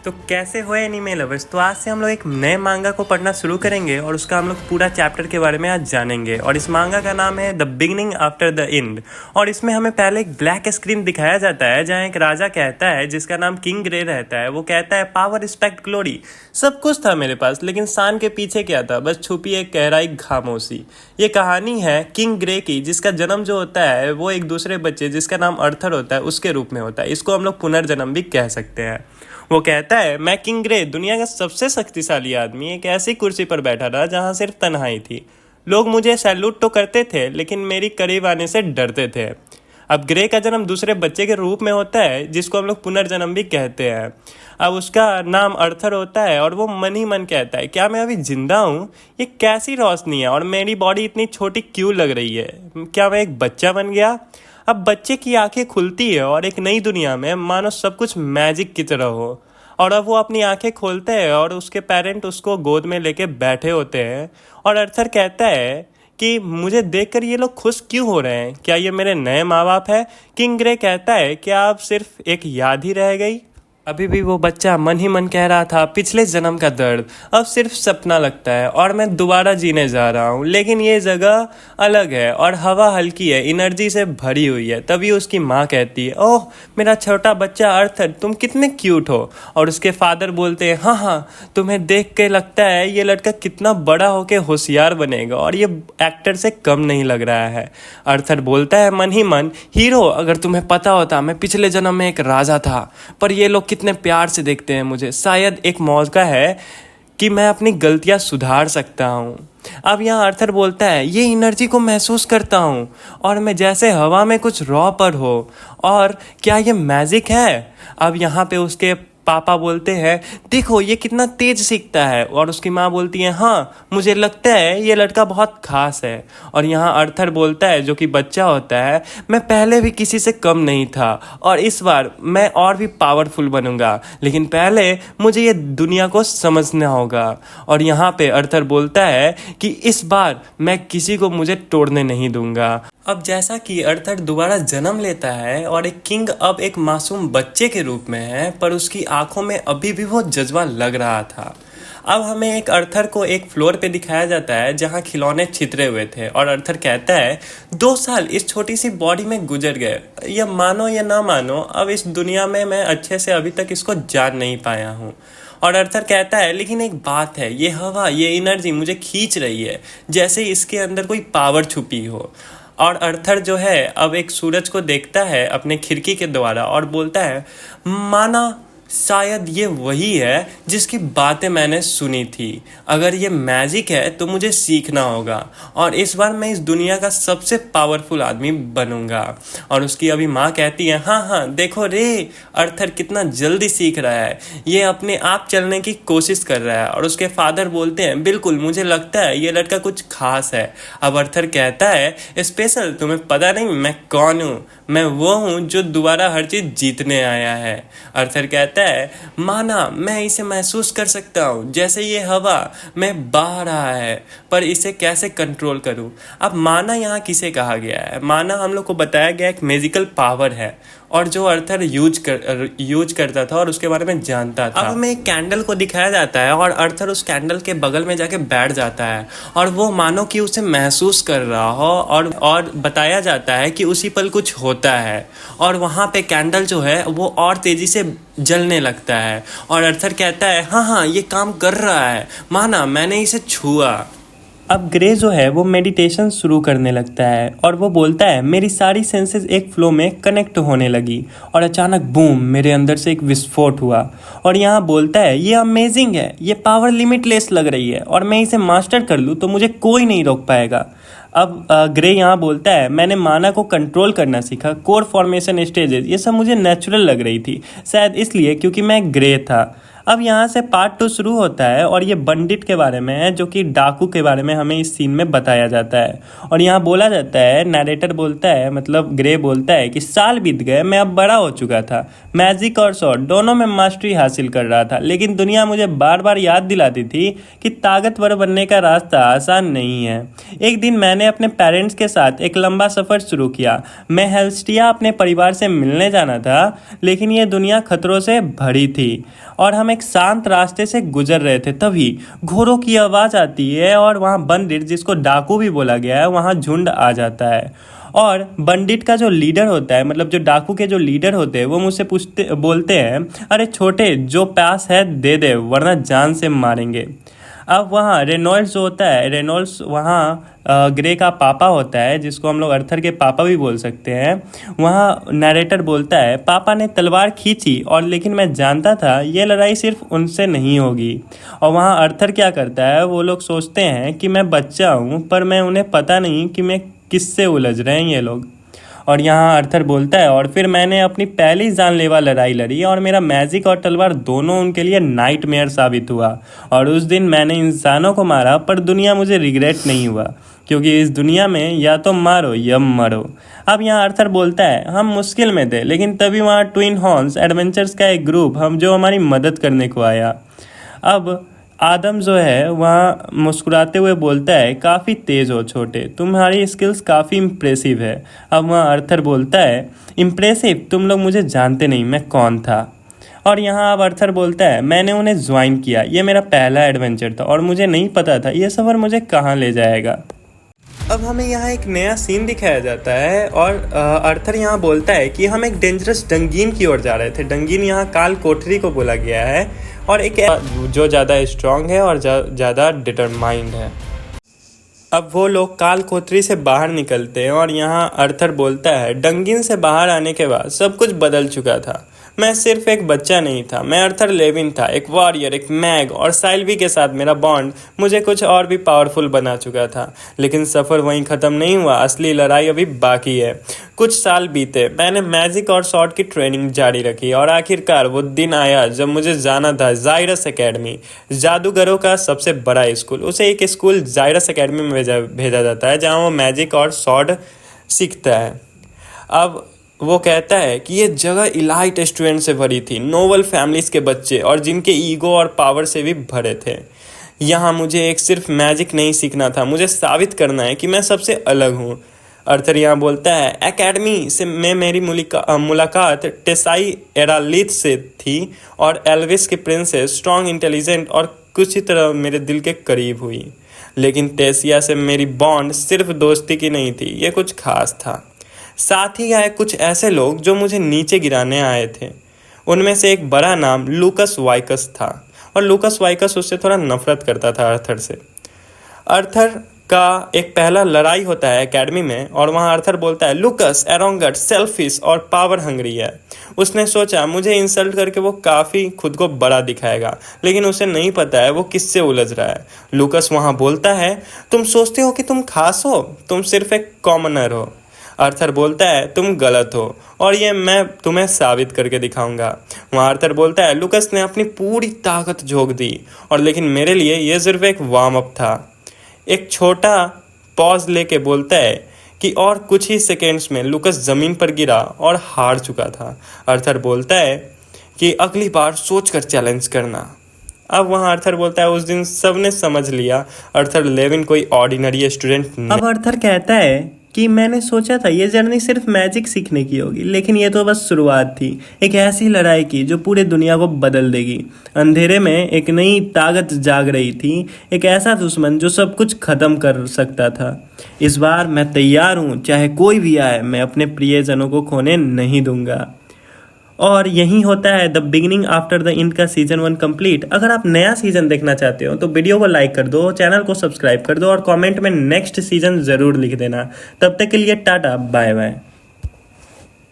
तो कैसे हो एनीमे लवर्स। तो आज से हम लोग एक नए मांगा को पढ़ना शुरू करेंगे और उसका हम लोग पूरा चैप्टर के बारे में आज जानेंगे। और इस मांगा का नाम है the beginning after the end. और इसमें हमें पहले एक ब्लैक स्क्रीन दिखाया जाता है जहाँ एक राजा कहता है जिसका नाम किंग ग्रे रहता है। वो कहता है पावर रिस्पेक्ट ग्लोरी, सब कुछ था मेरे पास, लेकिन शान के पीछे क्या था, बस छुपी एक गहराई खामोशी। ये कहानी है किंग ग्रे की, जिसका जन्म जो होता है वो एक दूसरे बच्चे जिसका नाम अर्थर होता है उसके रूप में होता है। इसको हम लोग पुनर्जन्म भी कह सकते हैं। वो कहता है मैं किंग ग्रे, दुनिया का सबसे शक्तिशाली आदमी, एक ऐसी कुर्सी पर बैठा था जहां सिर्फ तन्हाई थी। लोग मुझे सैल्यूट तो करते थे लेकिन मेरी करीब आने से डरते थे। अब ग्रे का जन्म दूसरे बच्चे के रूप में होता है जिसको हम लोग पुनर्जन्म भी कहते हैं। अब उसका नाम अर्थर होता है और वो मन ही मन कहता है क्या मैं अभी जिंदा हूँ? ये कैसी रोशनी है और मेरी बॉडी इतनी छोटी क्यों लग रही है? क्या मैं एक बच्चा बन गया? अब बच्चे की आंखें खुलती है और एक नई दुनिया में मानो सब कुछ मैजिक की तरह हो। और अब वो अपनी आंखें खोलते हैं और उसके पेरेंट उसको गोद में लेके बैठे होते हैं। और अर्थर कहता है कि मुझे देखकर ये लोग खुश क्यों हो रहे हैं? क्या ये मेरे नए माँ बाप है? किंग ग्रे कहता है क्या अब सिर्फ एक याद ही रह गई? अभी भी वो बच्चा मन ही मन कह रहा था पिछले जन्म का दर्द अब सिर्फ सपना लगता है और मैं दोबारा जीने जा रहा हूँ। लेकिन ये जगह अलग है और हवा हल्की है, एनर्जी से भरी हुई है। तभी उसकी माँ कहती है ओह मेरा छोटा बच्चा अर्थर, तुम कितने क्यूट हो। और उसके फादर बोलते हैं हाँ हाँ, तुम्हें देख के लगता है ये लड़का कितना बड़ा होके होशियार बनेगा और ये एक्टर से कम नहीं लग रहा है। अर्थर बोलता है मन ही मन हीरो, अगर तुम्हें पता होता मैं पिछले जन्म में एक राजा था, पर ये लोग कितने प्यार से देखते हैं मुझे। शायद एक मौका है कि मैं अपनी गलतियां सुधार सकता हूँ। अब यहाँ अर्थर बोलता है ये एनर्जी को महसूस करता हूँ और मैं जैसे हवा में कुछ रॉ पर हो। और क्या ये मैजिक है? अब यहाँ पे उसके पापा बोलते हैं देखो ये कितना तेज सीखता है। और उसकी माँ बोलती है हाँ मुझे लगता है ये लड़का बहुत खास है। और यहाँ अर्थर बोलता है जो कि बच्चा होता है मैं पहले भी किसी से कम नहीं था और इस बार मैं और भी पावरफुल बनूंगा, लेकिन पहले मुझे ये दुनिया को समझना होगा। और यहाँ पे अर्थर बोलता है कि इस बार मैं किसी को मुझे तोड़ने नहीं दूंगा। अब जैसा कि अर्थर दोबारा जन्म लेता है और एक किंग अब एक मासूम बच्चे के रूप में है, पर उसकी आंखों में अभी भी वो जज्बा लग रहा था। अब हमें एक अर्थर को एक फ्लोर पे दिखाया जाता है जहाँ खिलौने छितरे हुए थे। और अर्थर कहता है 2 साल इस छोटी सी बॉडी में गुजर गए, या मानो या ना मानो अब इस दुनिया में मैं अच्छे से अभी तक इसको जान नहीं पाया हूँ। और अर्थर कहता है लेकिन एक बात है, ये हवा ये एनर्जी मुझे खींच रही है जैसे इसके अंदर कोई पावर छुपी हो। और अर्थर जो है अब एक सूरज को देखता है अपने खिड़की के द्वारा और बोलता है माना शायद ये वही है जिसकी बातें मैंने सुनी थी। अगर ये मैजिक है तो मुझे सीखना होगा और इस बार मैं इस दुनिया का सबसे पावरफुल आदमी बनूंगा। और उसकी अभी माँ कहती है हाँ हाँ देखो रे अर्थर कितना जल्दी सीख रहा है, ये अपने आप चलने की कोशिश कर रहा है। और उसके फादर बोलते हैं बिल्कुल मुझे लगता है ये लड़का कुछ खास है। अब अर्थर कहता है स्पेशल, तुम्हें पता नहीं मैं कौन हूँ? मैं वो हूँ जो दोबारा हर चीज़ जीतने आया है। अर्थर कहता है माना मैं इसे महसूस कर सकता हूँ जैसे ये हवा में बह रहा है, पर इसे कैसे कंट्रोल करूँ? अब माना यहाँ किसे कहा गया है? माना हम लोग को बताया गया एक मैजिकल पावर है और जो अर्थर यूज करता था और उसके बारे में जानता था। अब हमें एक कैंडल को दिखाया जाता है और अर्थर उस कैंडल के बगल में जाके बैठ जाता है और वो मानो कि उसे महसूस कर रहा हो और बताया जाता है कि उसी पल कुछ होता है और वहाँ पे कैंडल जो है वो और तेजी से जलने लगता है। और अर्थर कहता है हाँ हाँ ये काम कर रहा है, माना मैंने इसे छुआ। अब ग्रे जो है वो मेडिटेशन शुरू करने लगता है और वो बोलता है मेरी सारी सेंसेस एक फ्लो में कनेक्ट होने लगी और अचानक बूम मेरे अंदर से एक विस्फोट हुआ। और यहाँ बोलता है ये अमेजिंग है, ये पावर लिमिटलेस लग रही है और मैं इसे मास्टर कर लूँ तो मुझे कोई नहीं रोक पाएगा। अब ग्रे यहाँ बोलता है मैंने माना को कंट्रोल करना सीखा, कोर फॉर्मेशन स्टेजेस ये सब मुझे नेचुरल लग रही थी, शायद इसलिए क्योंकि मैं ग्रे था। अब यहाँ से पार्ट 2 शुरू होता है और ये बंडिट के बारे में है, जो कि डाकू के बारे में हमें इस सीन में बताया जाता है। और यहाँ बोला जाता है, नरेटर बोलता है, मतलब ग्रे बोलता है कि साल बीत गए, मैं अब बड़ा हो चुका था, मैजिक और स्वॉर्ड दोनों में मास्टरी हासिल कर रहा था, लेकिन दुनिया मुझे बार बार याद दिलाती थी कि ताकतवर बनने का रास्ता आसान नहीं है। एक दिन मैंने अपने पेरेंट्स के साथ एक लंबा सफ़र शुरू किया। मैं हेल्स्टिया अपने परिवार से मिलने जाना था, लेकिन ये दुनिया खतरों से भरी थी और हम एक शांत रास्ते से गुजर रहे थे। तभी घोड़ों की आवाज़ आती है और वहाँ बंडिट, जिसको डाकू भी बोला गया है, वहाँ झुंड आ जाता है। और बंडिट का जो लीडर होता है, मतलब जो डाकू के जो लीडर होते हैं, वो मुझसे बोलते हैं, अरे छोटे, जो पास है दे दे, वरना जान से मारेंगे। अब वहाँ रेनॉल्ड्स जो होता है, रेनॉल्ड्स वहाँ ग्रे का पापा होता है, जिसको हम लोग अर्थर के पापा भी बोल सकते हैं। वहाँ नरेटर बोलता है, पापा ने तलवार खींची और लेकिन मैं जानता था ये लड़ाई सिर्फ उनसे नहीं होगी। और वहाँ अर्थर क्या करता है, वो लोग सोचते हैं कि मैं बच्चा हूँ, पर मैं उन्हें पता नहीं कि मैं किससे उलझ रहे हैं ये लोग। और यहाँ अर्थर बोलता है, और फिर मैंने अपनी पहली जानलेवा लड़ाई लड़ी और मेरा मैजिक और तलवार दोनों उनके लिए नाइटमेयर साबित हुआ। और उस दिन मैंने इंसानों को मारा, पर दुनिया मुझे रिग्रेट नहीं हुआ, क्योंकि इस दुनिया में या तो मारो या मरो। अब यहाँ अर्थर बोलता है, हम मुश्किल में थे, लेकिन तभी वहाँ ट्विन हॉर्न्स एडवेंचर्स का एक ग्रुप जो हमारी मदद करने को आया। अब आदम जो है वहाँ मुस्कुराते हुए बोलता है, काफ़ी तेज़ हो छोटे, तुम्हारी स्किल्स काफ़ी इम्प्रेसिव है। अब वहाँ अर्थर बोलता है, इम्प्रेसिव? तुम लोग मुझे जानते नहीं, मैं कौन था। और यहाँ अब अर्थर बोलता है, मैंने उन्हें ज्वाइन किया, ये मेरा पहला एडवेंचर था और मुझे नहीं पता था ये सफ़र मुझे कहाँ ले जाएगा। अब हमें यहाँ एक नया सीन दिखाया जाता है और अर्थर यहाँ बोलता है कि हम एक डेंजरस डंगीन की ओर जा रहे थे। डंगीन यहाँ काल कोठरी को बोला गया है और एक जो ज़्यादा स्ट्रांग है और ज़्यादा डिटरमाइंड है। अब वो लोग काल कोठरी से बाहर निकलते हैं और यहाँ अर्थर बोलता है, डंगीन से बाहर आने के बाद सब कुछ बदल चुका था। मैं सिर्फ एक बच्चा नहीं था, मैं अर्थर लेविन था, एक वॉरियर, एक मैग, और साइल्वी के साथ मेरा बॉन्ड मुझे कुछ और भी पावरफुल बना चुका था। लेकिन सफ़र वहीं ख़त्म नहीं हुआ, असली लड़ाई अभी बाकी है। कुछ साल बीते, मैंने मैजिक और शॉट की ट्रेनिंग जारी रखी और आखिरकार वो दिन आया जब मुझे जाना था जायरस एकेडमी, जादूगरों का सबसे बड़ा स्कूल। उसे एक स्कूल जायरस एकेडमी में भेजा जाता है जहाँ वो मैजिक और शॉट सीखता है। अब वो कहता है कि ये जगह इलाइट स्टूडेंट से भरी थी, नोबल फैमिलीज़ के बच्चे और जिनके ईगो और पावर से भी भरे थे। यहाँ मुझे एक सिर्फ मैजिक नहीं सीखना था, मुझे साबित करना है कि मैं सबसे अलग हूँ। अर्थर यहाँ बोलता है, एकेडमी से मेरी मुलाकात टेसाई एरालिथ से थी और एल्विस की प्रिंसेस स्ट्रॉन्ग, इंटेलिजेंट और कुछ ही तरह मेरे दिल के करीब हुई। लेकिन टेसिया से मेरी बॉन्ड सिर्फ दोस्ती की नहीं थी, ये कुछ खास था। साथ ही आए कुछ ऐसे लोग जो मुझे नीचे गिराने आए थे। उनमें से एक बड़ा नाम लूकस वाइकस था और लूकस वाइकस उससे थोड़ा नफरत करता था अर्थर से। अर्थर का एक पहला लड़ाई होता है एकेडमी में और वहाँ अर्थर बोलता है, लूकस एरोगेंट, सेल्फिश और पावर हंग्री है। उसने सोचा मुझे इंसल्ट करके वो काफ़ी खुद को बड़ा दिखाएगा, लेकिन उसे नहीं पता है वो किससे उलझ रहा है। लूकस वहाँ बोलता है, तुम सोचते हो कि तुम खास हो, तुम सिर्फ एक कॉमनर हो। अर्थर बोलता है, तुम गलत हो और ये मैं तुम्हें साबित करके दिखाऊंगा। वहाँ अर्थर बोलता है, लूकस ने अपनी पूरी ताकत झोंक दी और लेकिन मेरे लिए ये सिर्फ एक वार्म अप था। एक छोटा पॉज लेके बोलता है कि और कुछ ही सेकेंड्स में लूकस ज़मीन पर गिरा और हार चुका था। अर्थर बोलता है कि अगली बार सोच कर चैलेंज करना। अब वहाँ अर्थर बोलता है, उस दिन सबने समझ लिया अर्थर लेविन कोई ऑर्डिनरी स्टूडेंट नहीं। अब अर्थर कहता है कि मैंने सोचा था ये जर्नी सिर्फ मैजिक सीखने की होगी, लेकिन ये तो बस शुरुआत थी, एक ऐसी लड़ाई की जो पूरे दुनिया को बदल देगी। अंधेरे में एक नई ताकत जाग रही थी, एक ऐसा दुश्मन जो सब कुछ खत्म कर सकता था। इस बार मैं तैयार हूँ, चाहे कोई भी आए, मैं अपने प्रियजनों को खोने नहीं दूंगा। और यही होता है the beginning after the end का सीजन 1 कंप्लीट। अगर आप नया सीजन देखना चाहते हो तो वीडियो को लाइक कर दो, चैनल को सब्सक्राइब कर दो और कमेंट में नेक्स्ट सीजन ज़रूर लिख देना। तब तक के लिए टाटा, बाय बाय।